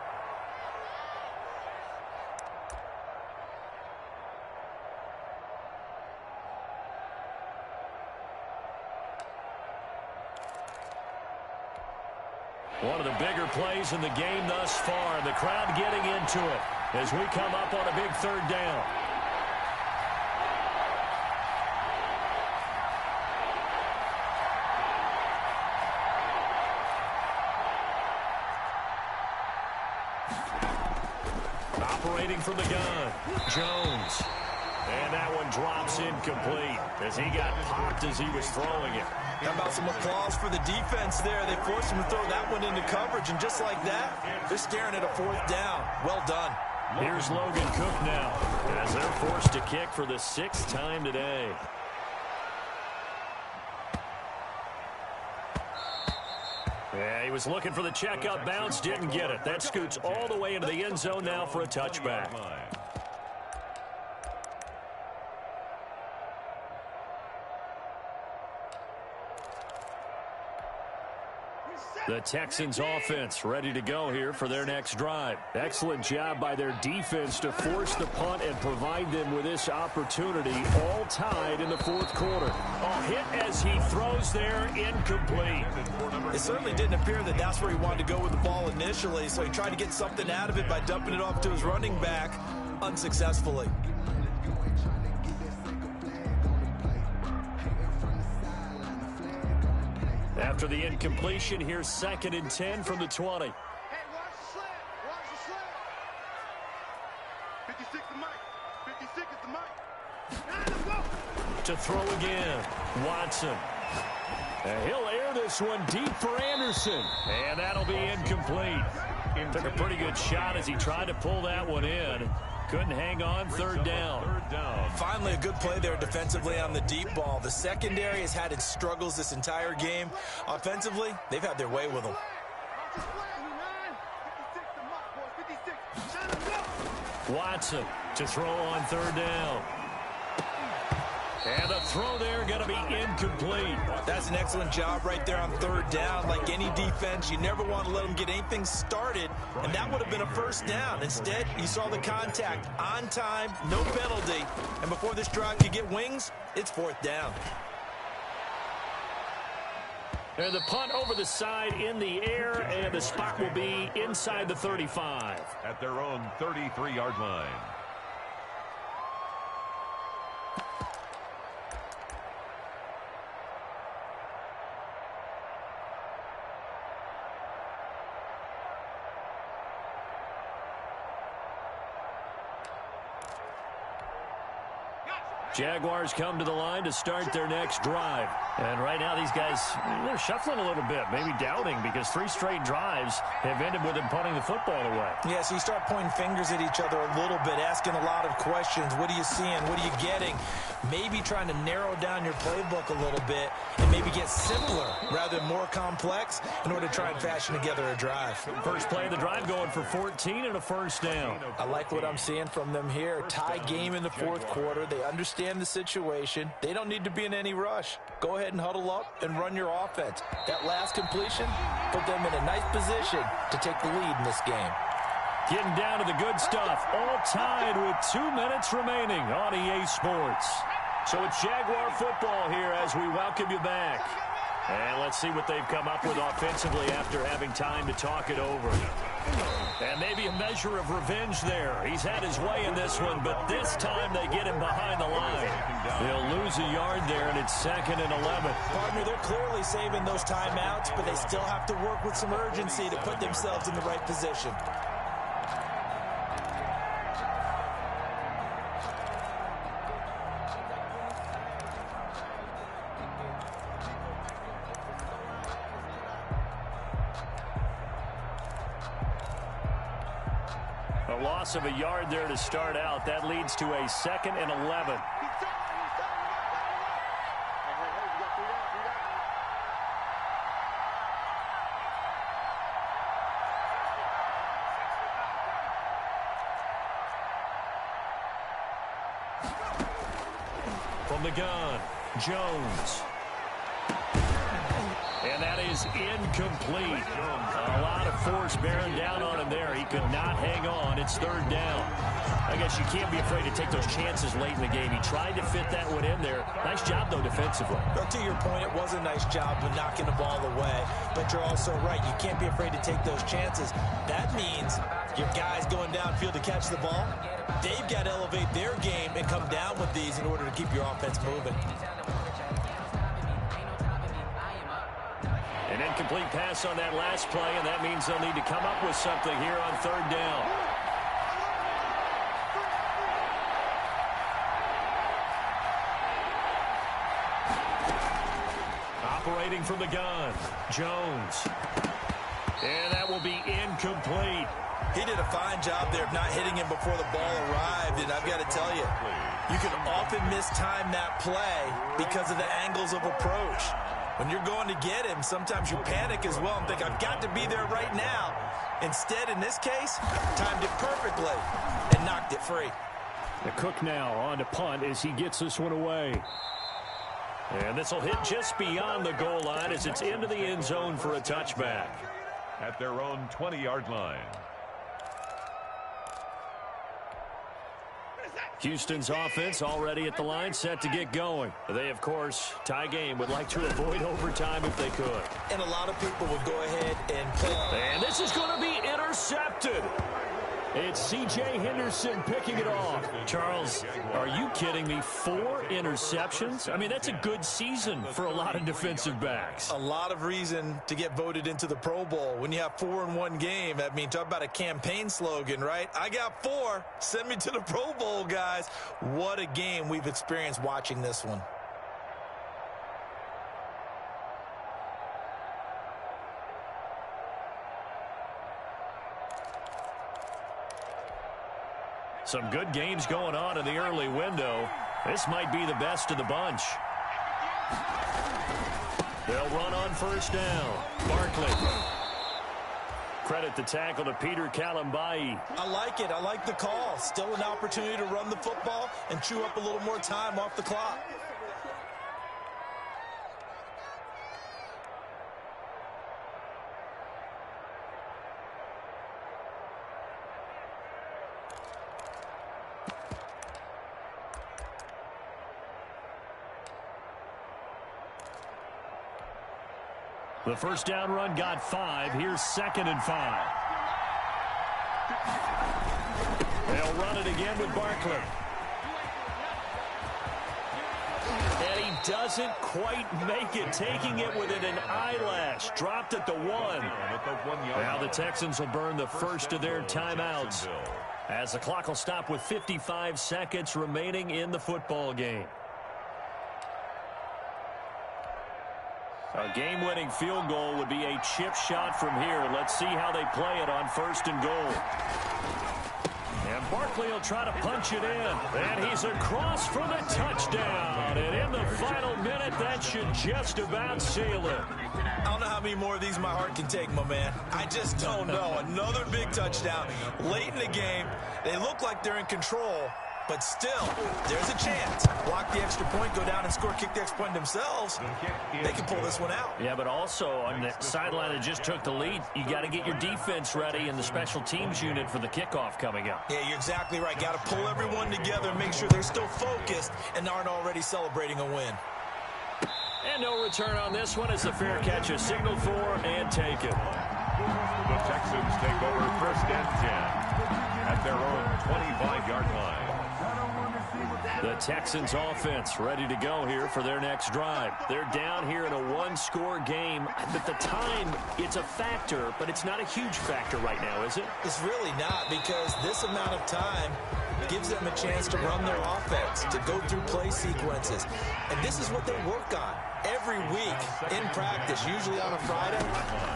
One of the bigger plays in the game thus far. The crowd getting into it as we come up on a big 3rd down. Operating from the gun, Jones. And that one drops incomplete as he got popped as he was throwing it. How about some applause for the defense there? They forced him to throw that one into coverage, and just like that, they're staring at a 4th down. Well done. Here's Logan Cook now as they're forced to kick for the 6th time today. Yeah, he was looking for the checkup bounce, didn't get it. That scoots all the way into the end zone now for a touchback. The Texans offense ready to go here for their next drive. Excellent job by their defense to force the punt and provide them with this opportunity, all tied in the 4th quarter. Oh, hit as he throws there, incomplete. It certainly didn't appear that that's where he wanted to go with the ball initially, so he tried to get something out of it by dumping it off to his running back unsuccessfully. After the incompletion, here's 2nd and 10 from the 20. Hey, watch the slant. Watch the slant. 56 the mic. 56 is the mic. Now let's go. To throw again, Watson. And he'll air this one deep for Anderson. And that'll be incomplete. Took a pretty good shot as he tried to pull that one in. Couldn't hang on, 3rd down. Finally, a good play there defensively on the deep ball. The secondary has had its struggles this entire game. Offensively, they've had their way with them. Watson to throw on 3rd down. And the throw there going to be incomplete. That's an excellent job right there on third down. Like any defense, you never want to let them get anything started, and that would have been a first down. Instead, you saw the contact on time, no penalty, and before this drive could get wings, it's fourth down. And the punt over the side in the air, and the spot will be inside the 35. At their own 33-yard line. Jaguars come to the line to start their next drive. And right now these guys, they're shuffling a little bit, maybe doubting, because 3 straight drives have ended with them punting the football away. Yeah, so you start pointing fingers at each other a little bit, asking a lot of questions. What are you seeing? What are you getting? Maybe trying to narrow down your playbook a little bit and maybe get simpler rather than more complex in order to try and fashion together a drive. First play of the drive going for 14 and a first down. I like what I'm seeing from them here. Tie game in the fourth quarter. They understand the situation. They don't need to be in any rush. Go ahead and huddle up and run your offense. That last completion put them in a nice position to take the lead in this game. Getting down to the good stuff. All tied with 2 minutes remaining on EA Sports. So it's Jaguar football here as we welcome you back. And let's see what they've come up with offensively after having time to talk it over. And maybe a measure of revenge there. He's had his way in this one, but this time they get him behind the line. They'll lose a yard there, and it's 2nd and 11. Partner, they're clearly saving those timeouts, but they still have to work with some urgency to put themselves in the right position. A loss of a yard there to start out. That leads to a 2nd and 11. From the gun, Jones. And that is incomplete. A lot of force bearing down on him there. He could not hang on. It's 3rd down. I guess you can't be afraid to take those chances late in the game. He tried to fit that one in there. Nice job, though, defensively. But to your point, it was a nice job of knocking the ball away. But you're also right. You can't be afraid to take those chances. That means your guys going downfield to catch the ball, they've got to elevate their game and come down with these in order to keep your offense moving. An incomplete pass on that last play, and that means they'll need to come up with something here on 3rd down. Operating from the gun, Jones. And that will be incomplete. He did a fine job there of not hitting him before the ball arrived, and I've got to tell you, you can often mistime that play because of the angles of approach. When you're going to get him, sometimes you panic as well and think, I've got to be there right now. Instead, in this case, timed it perfectly and knocked it free. The Cook now on to punt as he gets this one away. And this will hit just beyond the goal line as it's into the end zone for a touchback. At their own 20-yard line. Houston's offense already at the line, set to get going. They, of course, tie game, would like to avoid overtime if they could. And a lot of people would go ahead and play. And this is going to be intercepted. It's C.J. Henderson picking it off. Charles, are you kidding me? 4 interceptions? I mean, that's a good season for a lot of defensive backs. A lot of reason to get voted into the Pro Bowl. When you have 4 in one game, I mean, talk about a campaign slogan, right? I got 4. Send me to the Pro Bowl, guys. What a game we've experienced watching this one. Some good games going on in the early window. This might be the best of the bunch. They'll run on first down. Barkley. Credit the tackle to Peter Kalambai. I like it. I like the call. Still an opportunity to run the football and chew up a little more time off the clock. The first down run got 5. Here's 2nd and 5. They'll run it again with Barkley. And he doesn't quite make it, taking it within an eyelash. Dropped at the 1. Now the Texans will burn the first of their timeouts, as the clock will stop with 55 seconds remaining in the football game. A game-winning field goal would be a chip shot from here. Let's see how they play it on 1st and goal. And Barkley will try to punch it in. And he's across for the touchdown. And in the final minute, that should just about seal it. I don't know how many more of these my heart can take, my man. I just don't know. Another big touchdown late in the game. They look like they're in control, but still, there's a chance. Block the extra point, go down and score, kick the extra point themselves. They can pull this one out. Yeah, but also on the sideline that just took the lead, you got to get your defense ready and the special teams unit for the kickoff coming up. Yeah, you're exactly right. Got to pull everyone together and make sure they're still focused and aren't already celebrating a win. And no return on this one as the fair catch is signaled for and taken. The Texans take over 1st and 10 at their own 25-yard line. The Texans offense ready to go here for their next drive. They're down here in a one-score game. At the time, it's a factor, but it's not a huge factor right now, is it? It's really not, because this amount of time gives them a chance to run their offense, to go through play sequences. And this is what they work on every week in practice, usually on a Friday.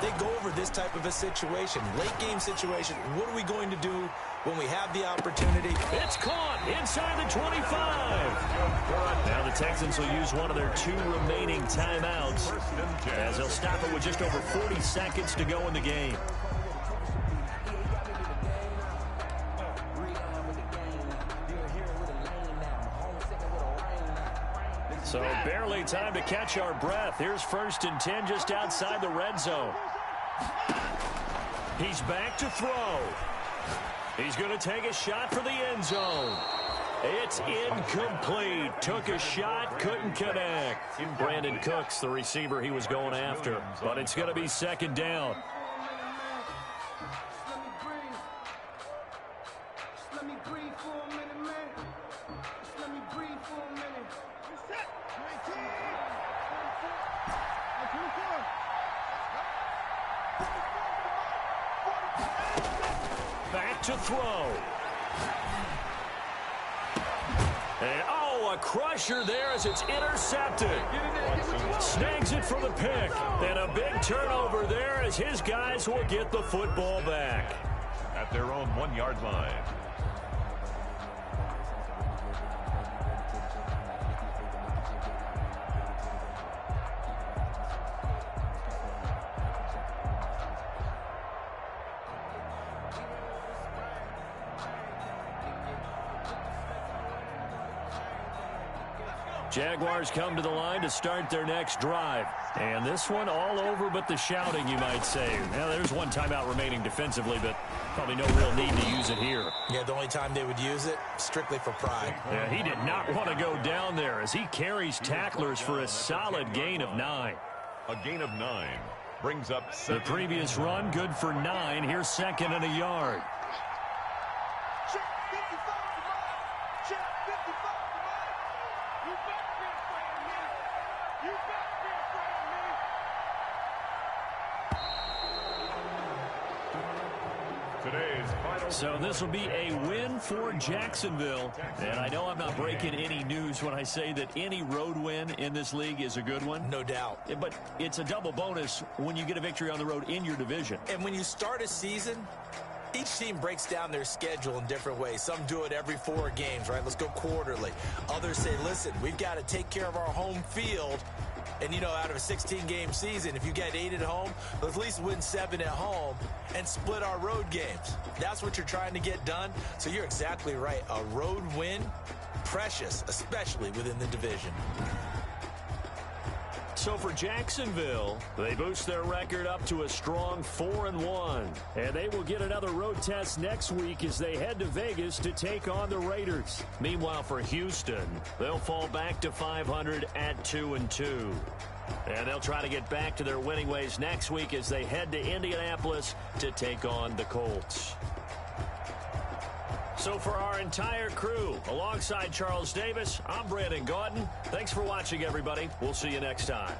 They go over this type of a situation, late game situation. What are we going to do when we have the opportunity? It's caught inside the 25. Now the Texans will use one of their 2 remaining timeouts, as they'll stop it with just over 40 seconds to go in the game. So barely time to catch our breath. Here's 1st and 10 just outside the red zone. He's back to throw. He's going to take a shot for the end zone. It's incomplete. Took a shot, couldn't connect. Brandon Cooks, the receiver he was going after. But it's going to be 2nd down. Back to throw. And, oh, a crusher there as it's intercepted. Snags it for the pick. And a big turnover there as his guys will get the football back. At their own 1-yard line. Jaguars come to the line to start their next drive. And this one all over but the shouting, you might say. Now, there's one timeout remaining defensively, but probably no real need to use it here. Yeah, the only time they would use it, strictly for pride. Yeah, he did not want to go down there as he carries tacklers for a solid gain of 9. A gain of 9 brings up 7. The previous run, good for 9. Here's 2nd and a yard. Check 55 to mine. Check 55 to mine. You better be afraid of me. You better be afraid of me. Today's final. So this will be a win for Jacksonville. And I know I'm not breaking any news when I say that any road win in this league is a good one. No doubt. Yeah, but it's a double bonus when you get a victory on the road in your division. And when you start a season, each team breaks down their schedule in different ways. Some do it every 4 games, right? Let's go quarterly. Others say, listen, we've got to take care of our home field. And, you know, out of a 16-game season, if you get 8 at home, let's at least win 7 at home and split our road games. That's what you're trying to get done. So you're exactly right. A road win, precious, especially within the division. So for Jacksonville, they boost their record up to a strong 4-1. And they will get another road test next week as they head to Vegas to take on the Raiders. Meanwhile, for Houston, they'll fall back to 500 at 2-2. And they'll try to get back to their winning ways next week as they head to Indianapolis to take on the Colts. So for our entire crew, alongside Charles Davis, I'm Brandon Gaudin. Thanks for watching, everybody. We'll see you next time.